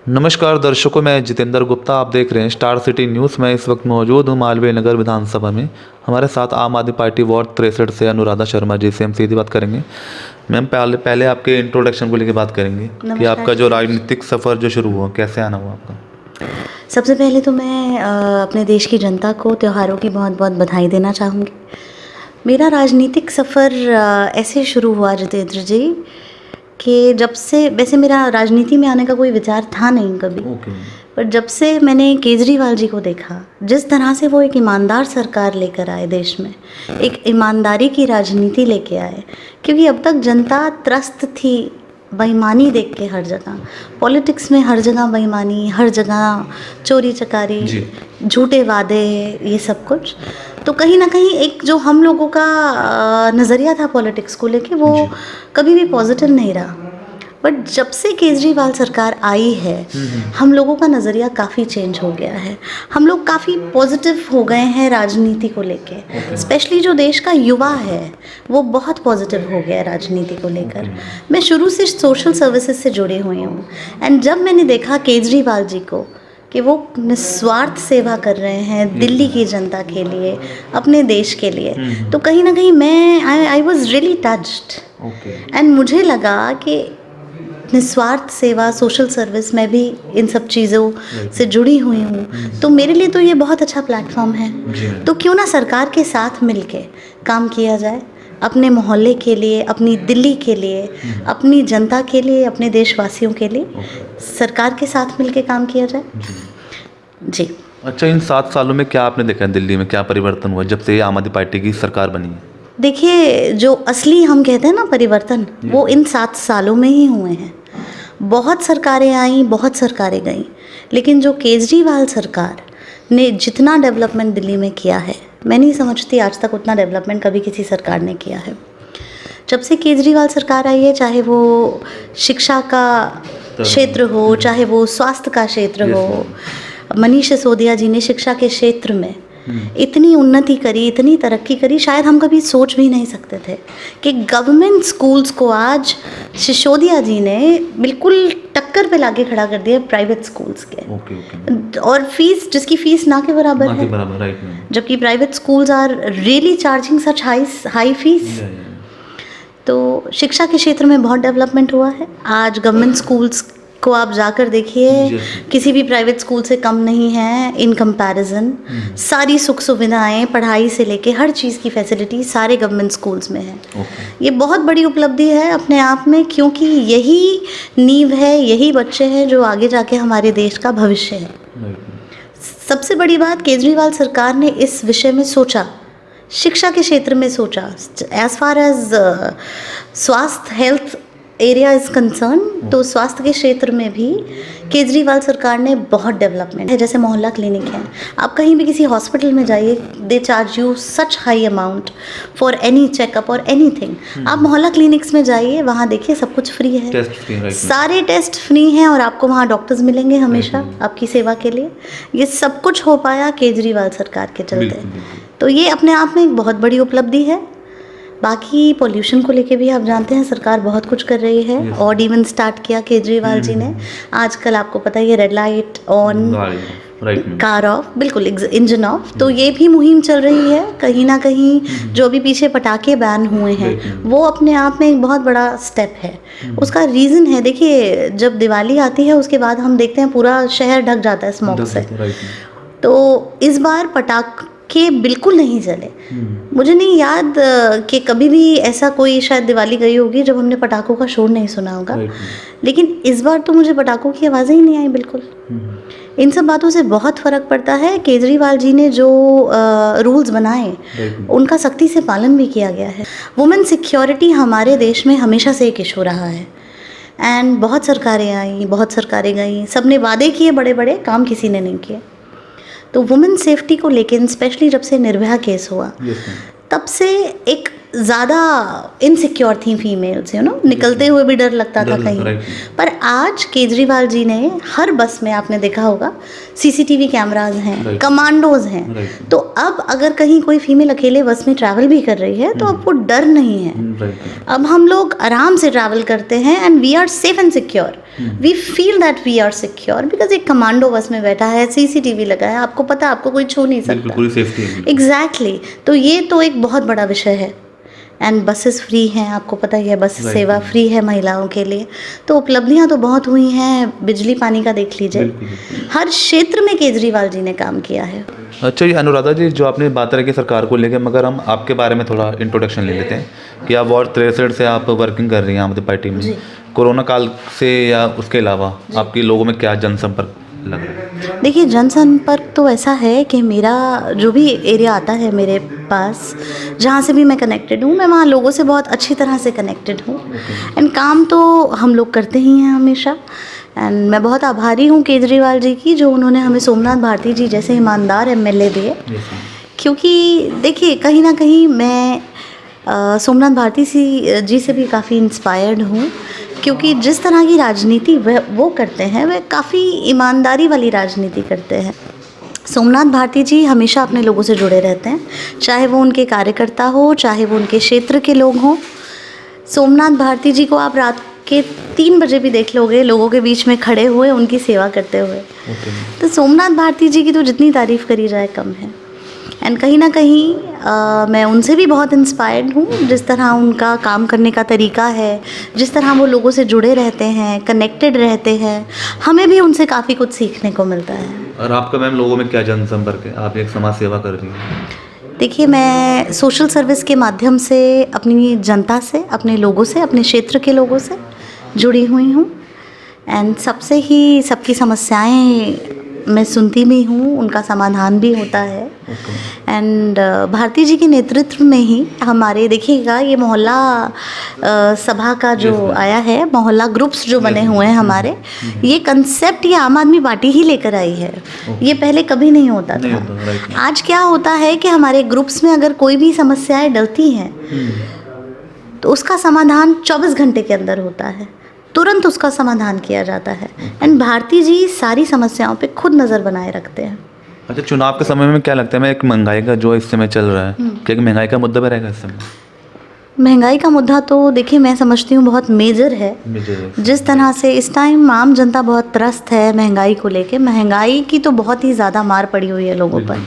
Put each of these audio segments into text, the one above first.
नमस्कार दर्शकों, मैं जितेंद्र गुप्ता। आप देख रहे हैं स्टार सिटी न्यूज़। मैं इस वक्त मौजूद हूं मालवीय नगर विधानसभा में। हमारे साथ आम आदमी पार्टी वार्ड 63 से अनुराधा शर्मा जी से हम सीधी बात करेंगे। मैम, पहले पहले आपके इंट्रोडक्शन को लेकर बात करेंगे कि नमस्कार आपका जो जितेंद्र जी। राजनीतिक सफ़र जो शुरू हुआ, कैसे आना हुआ आपका। सबसे पहले तो मैं अपने देश की जनता को त्योहारों की बहुत बहुत बधाई देना चाहूँगी। मेरा राजनीतिक सफ़र ऐसे शुरू हुआ जितेंद्र जी कि जब से वैसे मेरा राजनीति में आने का कोई विचार था नहीं कभी, ओके। पर जब से मैंने केजरीवाल जी को देखा, जिस तरह से वो एक ईमानदार सरकार लेकर आए देश में, एक ईमानदारी की राजनीति लेके आए, क्योंकि अब तक जनता त्रस्त थी बेईमानी देख के हर जगह। पॉलिटिक्स में हर जगह बेईमानी, हर जगह चोरी चकारी, जी। झूठे वादे, ये सब कुछ। तो कहीं ना कहीं एक जो हम लोगों का नज़रिया था पॉलिटिक्स को लेके, वो जी। कभी भी पॉजिटिव नहीं रहा। बट जब से केजरीवाल सरकार आई है, हम लोगों का नज़रिया काफ़ी चेंज हो गया है। हम लोग काफ़ी पॉजिटिव हो गए हैं राजनीति को लेके। स्पेशली जो देश का युवा है, वो बहुत पॉजिटिव हो गया है राजनीति को लेकर। मैं शुरू से सोशल सर्विसेज से जुड़ी हुई हूँ, एंड जब मैंने देखा केजरीवाल जी को कि वो निस्वार्थ सेवा कर रहे हैं दिल्ली की जनता के लिए, अपने देश के लिए, तो कहीं ना कहीं मैं I was really touched. Okay. And मुझे लगा कि निस्वार्थ सेवा, सोशल सर्विस, मैं भी इन सब चीज़ों से जुड़ी हुई हूँ, तो मेरे लिए तो ये बहुत अच्छा प्लेटफॉर्म है। जी। तो क्यों ना सरकार के साथ मिलके काम किया जाए, अपने मोहल्ले के लिए, अपनी दिल्ली के लिए, अपनी जनता के लिए, अपने देशवासियों के लिए सरकार के साथ मिलके काम किया जाए। जी। अच्छा, इन 7 सालों में क्या आपने देखा है, दिल्ली में क्या परिवर्तन हुआ जब से ये आम आदमी पार्टी की सरकार बनी है। देखिए, जो असली हम कहते हैं ना परिवर्तन, वो इन 7 सालों में ही हुए हैं। बहुत सरकारें आईं, बहुत सरकारें गईं, लेकिन जो केजरीवाल सरकार ने जितना डेवलपमेंट दिल्ली में किया है, मैं नहीं समझती आज तक उतना डेवलपमेंट कभी किसी सरकार ने किया है। जब से केजरीवाल सरकार आई है, चाहे वो शिक्षा का क्षेत्र हो, चाहे वो स्वास्थ्य का क्षेत्र हो, मनीष सिसोदिया जी ने शिक्षा के क्षेत्र में इतनी उन्नति करी, इतनी तरक्की करी, शायद हम कभी सोच भी नहीं सकते थे कि गवर्नमेंट स्कूल्स को आज सिसोदिया जी ने बिल्कुल टक्कर पे लाके खड़ा कर दिया प्राइवेट स्कूल्स के। ओके। और फीस, जिसकी फीस ना के बराबर ना के है, बराबर, राइट मैम। जबकि private schools are really charging such high fees. तो शिक्षा के क्षेत्र में बहुत डेवलपमेंट हुआ है। आज गवर्नमेंट स्कूल्स को आप जाकर देखिए, किसी भी प्राइवेट स्कूल से कम नहीं है इन कंपैरिजन। सारी सुख सुविधाएं, पढ़ाई से लेके हर चीज़ की फैसिलिटी सारे गवर्नमेंट स्कूल्स में है। ये बहुत बड़ी उपलब्धि है अपने आप में, क्योंकि यही नींव है, यही बच्चे हैं जो आगे जाके हमारे देश का भविष्य है। सबसे बड़ी बात, केजरीवाल सरकार ने इस विषय में सोचा, शिक्षा के क्षेत्र में सोचा। एज फार एज स्वास्थ्य हेल्थ एरिया इज़ कंसर्न, तो स्वास्थ्य के क्षेत्र में भी केजरीवाल सरकार ने बहुत डेवलपमेंट है। जैसे मोहल्ला क्लिनिक है, आप कहीं भी किसी हॉस्पिटल में जाइए, they charge you such high amount for any checkup और एनीथिंग। आप मोहल्ला क्लिनिक्स में जाइए, वहाँ देखिए सब कुछ फ्री है, सारे टेस्ट फ्री हैं, और आपको वहाँ डॉक्टर्स मिलेंगे हमेशा आपकी सेवा के लिए। ये सब कुछ हो पाया केजरीवाल सरकार के चलते। तो ये अपने आप में एक बहुत बड़ी उपलब्धि है। बाकी पोल्यूशन को लेके भी आप जानते हैं सरकार बहुत कुछ कर रही है। ऑड इवन स्टार्ट किया केजरीवाल जी ने। आजकल आपको पता है, ये red light on, car of, बिल्कुल इंजन ऑफ। तो ये भी मुहिम चल रही है। कहीं ना कहीं जो भी पीछे पटाखे बैन हुए हैं, वो अपने आप में एक बहुत बड़ा स्टेप है। उसका रीज़न है, देखिए, जब दिवाली आती है उसके बाद हम देखते हैं पूरा शहर ढक जाता है स्मोक से। तो इस बार पटाखे बिल्कुल नहीं जले। मुझे नहीं याद कि कभी भी ऐसा कोई, शायद दिवाली गई होगी जब हमने पटाखों का शोर नहीं सुना होगा, लेकिन इस बार तो मुझे पटाखों की आवाज़ें ही नहीं आई बिल्कुल। इन सब बातों से बहुत फ़र्क पड़ता है। केजरीवाल जी ने जो रूल्स बनाए, उनका सख्ती से पालन भी किया गया है। वुमेन सिक्योरिटी हमारे देश में हमेशा से एक इशू रहा है, एंड बहुत सरकारें आई, बहुत सरकारें गई, सब ने वादे किए बड़े बड़े, काम किसी ने नहीं किए। तो वुमेन सेफ्टी को लेकर, स्पेशली जब से निर्भया केस हुआ, तब से एक ज़्यादा इनसिक्योर थी फीमेल्स, निकलते हुए भी डर लगता था कहीं। right. पर आज केजरीवाल जी ने हर बस में, आपने देखा होगा, सीसीटीवी कैमराज हैं, Right. कमांडोज हैं। Right. तो अब अगर कहीं कोई फीमेल अकेले बस में ट्रैवल भी कर रही है तो अब वो डर नहीं है। अब हम लोग आराम से ट्रैवल करते हैं and we are safe and secure. We feel that we are secure because एक कमांडो बस में बैठा है, सीसीटीवी लगा है, आपको पता है आपको कोई छू नहीं सकता। पूरी सेफ्टी है। एग्जैक्टली। तो ये तो एक बहुत बड़ा विषय है। एंड बसेस फ्री हैं, आपको पता ही है, बस सेवा फ्री है महिलाओं के लिए। तो उपलब्धियां तो बहुत हुई हैं, बिजली पानी का देख लीजिए, हर क्षेत्र में केजरीवाल जी ने काम किया है। अच्छा, ये अनुराधा जी, जो आपने बात रखी सरकार को लेकर, मगर हम आपके बारे में थोड़ा इंट्रोडक्शन ले लेते हैं कि आप वार्ड 63 से आप वर्किंग कर रही हैं आम आदमी पार्टी में। कोरोना काल से या उसके अलावा आपके लोगों में क्या जनसंपर्क लग रहा है? देखिए, जनसंपर्क तो ऐसा है कि मेरा जो भी एरिया आता है मेरे पास, जहाँ से भी मैं कनेक्टेड हूँ, मैं वहाँ लोगों से बहुत अच्छी तरह से कनेक्टेड हूँ। एंड काम तो हम लोग करते ही हैं हमेशा। एंड मैं बहुत आभारी हूँ केजरीवाल जी की, जो उन्होंने हमें सोमनाथ भारती जी जैसे ईमानदार एमएलए दिए। क्योंकि देखिए, कहीं ना कहीं मैं सोमनाथ भारती जी से भी काफ़ी इंस्पायर्ड हूँ, क्योंकि जिस तरह की राजनीति वो करते हैं, वह काफ़ी ईमानदारी वाली राजनीति करते हैं। सोमनाथ भारती जी हमेशा अपने लोगों से जुड़े रहते हैं, चाहे वो उनके कार्यकर्ता हो, चाहे वो उनके क्षेत्र के लोग हों। सोमनाथ भारती जी को आप रात के 3 बजे भी देख लोगे लोगों के बीच में खड़े हुए उनकी सेवा करते हुए। तो सोमनाथ भारती जी की तो जितनी तारीफ़ करी जाए कम है। एंड कहीं ना कहीं मैं उनसे भी बहुत इंस्पायर्ड हूँ, जिस तरह उनका काम करने का तरीका है, जिस तरह वो लोगों से जुड़े रहते हैं, कनेक्टेड रहते हैं, हमें भी उनसे काफ़ी कुछ सीखने को मिलता है। और आपका मैम लोगों में क्या जनसंपर्क है? आप एक समाज सेवा कर रही हैं। देखिए, मैं सोशल सर्विस के माध्यम से अपनी जनता से, अपने लोगों से, अपने क्षेत्र के लोगों से जुड़ी हुई हूँ। एंड सबसे ही सबकी समस्याएं मैं सुनती भी हूँ, उनका समाधान भी होता है। एंड भारती जी के नेतृत्व में ही हमारे, देखिएगा, ये मोहल्ला सभा का जो आया है, मोहल्ला ग्रुप्स जो बने हुए हैं हमारे, ये कंसेप्ट ये आम आदमी पार्टी ही लेकर आई है। ये पहले कभी नहीं होता था। आज क्या होता है कि हमारे ग्रुप्स में अगर कोई भी समस्याएं डलती हैं तो उसका समाधान 24 घंटे के अंदर होता है, तुरंत उसका समाधान किया जाता है। एंड भारती जी सारी समस्याओं पे खुद नज़र बनाए रखते हैं। अच्छा, चुनाव के समय में क्या लगता है, मैं एक महंगाई का जो इस समय चल रहा है, क्या महंगाई का मुद्दा भी रहेगा इस समय? महंगाई का मुद्दा तो देखिए, मैं समझती हूँ बहुत मेजर है। जिस तरह से इस टाइम आम जनता बहुत त्रस्त है महंगाई को लेके, महंगाई की तो बहुत ही ज़्यादा मार पड़ी हुई है लोगों पर।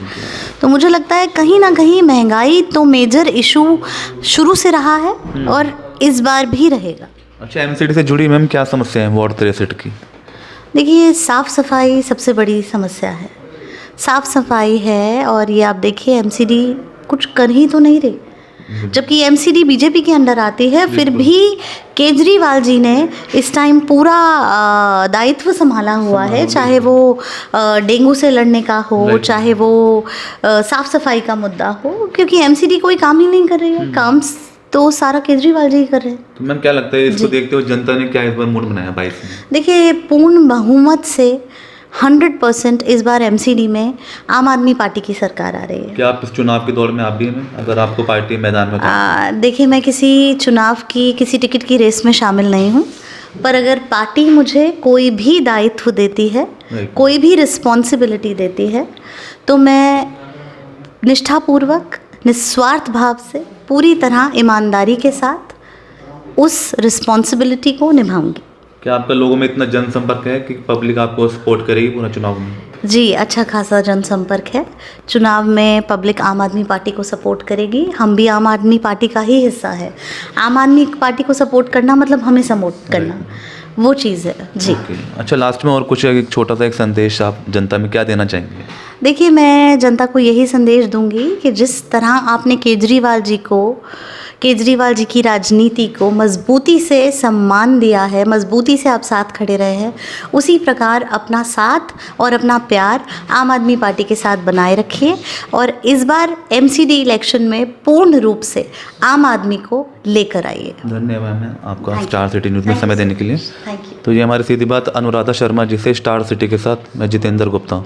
तो मुझे लगता है कहीं ना कहीं महंगाई तो मेजर इशू शुरू से रहा है और इस बार भी रहेगा। अच्छा, एमसीडी से जुड़ी मैम क्या समस्या है वार्ड 63 की? देखिए, साफ़ सफाई सबसे बड़ी समस्या है। साफ़ सफाई है, और ये आप देखिए एमसीडी कुछ कर ही तो नहीं रही, जबकि एमसीडी बीजेपी के अंडर आती है। फिर भी केजरीवाल जी ने इस टाइम पूरा दायित्व संभाला हुआ है, चाहे वो डेंगू से लड़ने का हो, चाहे वो साफ़ सफाई का मुद्दा हो, क्योंकि एमसीडी कोई काम ही नहीं कर रही है। काम तो सारा केजरीवाल जी कर रहे हैं। तो मैम क्या लगता है, इसको देखते हुए जनता ने क्या इस बार मूड बनाया 22 में? देखिए, पूर्ण बहुमत से 100% इस बार एमसीडी में आम आदमी पार्टी की सरकार आ रही है। क्या आप इस चुनाव के दौर में आप भी हैं, अगर आपको पार्टी मैदान में? देखिए, मैं किसी चुनाव की, किसी टिकट की रेस में शामिल नहीं हूँ, पर अगर पार्टी मुझे कोई भी दायित्व देती है, कोई भी रिस्पॉन्सिबिलिटी देती है, तो मैं निष्ठापूर्वक, निस्वार्थ भाव से, पूरी तरह ईमानदारी के साथ उस रिस्पॉन्सिबिलिटी को निभाऊंगी। क्या आपका लोगों में इतना जनसंपर्क है कि पब्लिक आपको सपोर्ट करेगी पूरा चुनाव में? जी, अच्छा खासा जनसंपर्क है। चुनाव में पब्लिक आम आदमी पार्टी को सपोर्ट करेगी। हम भी आम आदमी पार्टी का ही हिस्सा है। आम आदमी पार्टी को सपोर्ट करना मतलब हमें सपोर्ट करना, वो चीज़ है जी। अच्छा, लास्ट में और कुछ एक छोटा सा एक संदेश आप जनता में क्या देना चाहेंगे? देखिए, मैं जनता को यही संदेश दूंगी कि जिस तरह आपने केजरीवाल जी की राजनीति को मजबूती से सम्मान दिया है, मजबूती से आप साथ खड़े रहे हैं, उसी प्रकार अपना साथ और अपना प्यार आम आदमी पार्टी के साथ बनाए रखिए। और इस बार एमसीडी इलेक्शन में पूर्ण रूप से आम आदमी को लेकर आइए। धन्यवाद मैम आपका स्टार सिटी न्यूज़ में समय देने के लिए। Thank you. तो ये हमारी सीधी बात अनुराधा शर्मा जी से, स्टार सिटी के साथ मैं जितेंद्र गुप्ता।